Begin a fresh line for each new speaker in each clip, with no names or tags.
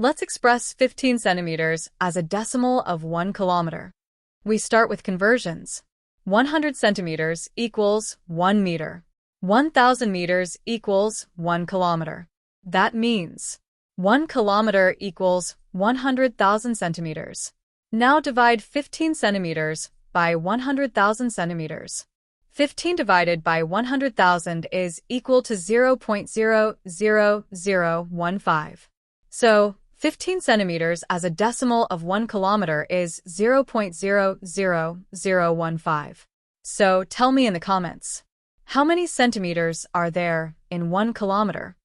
Let's express 15 centimeters as a decimal of 1 kilometer. We start with conversions. 100 centimeters equals 1 meter. 1,000 meters equals 1 kilometer. That means 1 kilometer equals 100,000 centimeters. Now divide 15 centimeters by 100,000 centimeters. 15 divided by 100,000 is equal to 0.00015. So, 15 centimeters as a decimal of 1 kilometer is 0.00015. So, tell me in the comments, how many centimeters are there in 1 kilometer?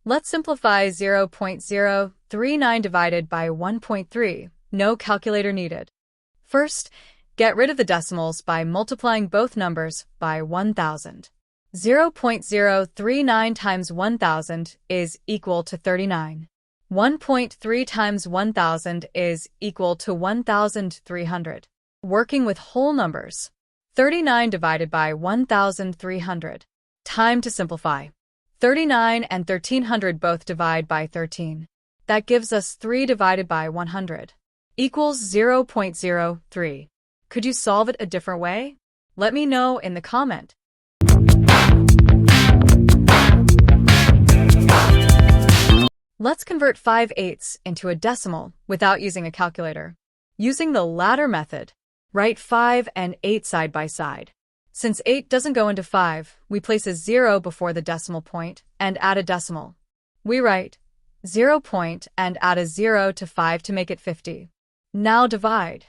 Let's simplify 0.039 divided by 1.3. No calculator needed. First, get rid of the decimals by multiplying both numbers by 1,000. 0.039 times 1,000 is equal to 39. 1.3 times 1,000 is equal to 1,300. Working with whole numbers. 39 divided by 1,300. Time to simplify. 39 and 1,300 both divide by 13. That gives us 3 divided by 100 equals 0.03. Could you solve it a different way? Let me know in the comment. Let's convert 5/8 into a decimal without using a calculator. Using the latter method, write 5 and 8 side by side. Since 8 doesn't go into 5, we place a 0 before the decimal point and add a decimal. We write 0 point and add a 0 to 5 to make it 50. Now divide.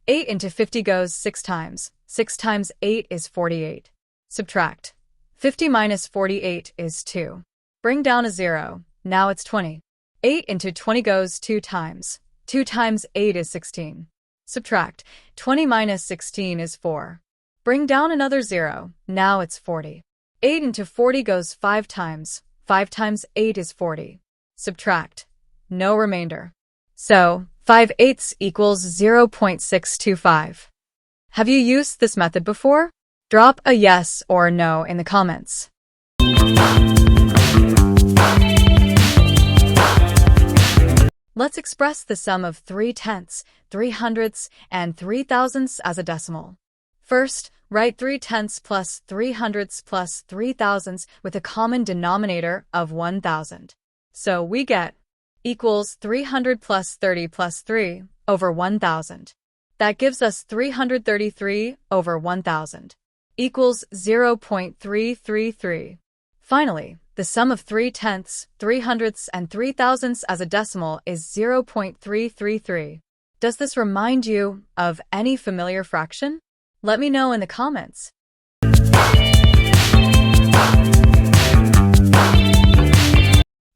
8 into 50 goes 6 times. 6 times 8 is 48. Subtract. 50 minus 48 is 2. Bring down a 0. Now it's 20. 8 into 20 goes 2 times. 2 times 8 is 16. Subtract. 20 minus 16 is 4. Bring down another 0. Now it's 40. 8 into 40 goes 5 times. 5 times 8 is 40. Subtract. No remainder. So, 5/8 equals 0.625. Have you used this method before? Drop a yes or no in the comments. Let's express the sum of 3/10, 3/100, and 3/1000 as a decimal. First, write 3/10 plus 3/100 plus 3/1000 with a common denominator of 1,000. So we get equals 300 plus 30 plus 3 over 1,000. That gives us 333 over 1,000 equals 0.333. Finally, the sum of 3/10, 3/100, and 3/1000 as a decimal is 0.333. Does this remind you of any familiar fraction? Let me know in the comments.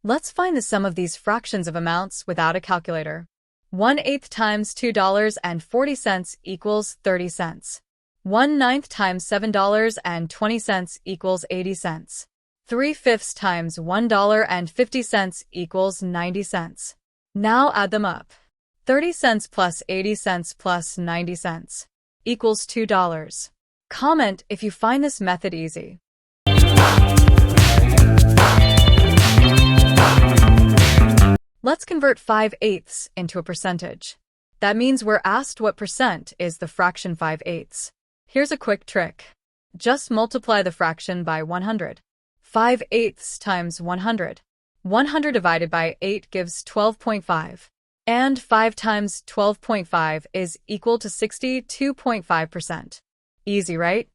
Let's find the sum of these fractions of amounts without a calculator. 1/8 times $2.40 equals 30 cents. 1/9 times $7.20 equals 80 cents. 3/5 times $1.50 equals 90 cents. Now add them up. 30 cents plus 80 cents plus 90 cents equals $2. Comment if you find this method easy. Let's convert 5/8 into a percentage. That means we're asked what percent is the fraction 5/8. Here's a quick trick. Just multiply the fraction by 100. 5/8 times 100. 100 divided by 8 gives 12.5. And 5 times 12.5 is equal to 62.5%. Easy, right?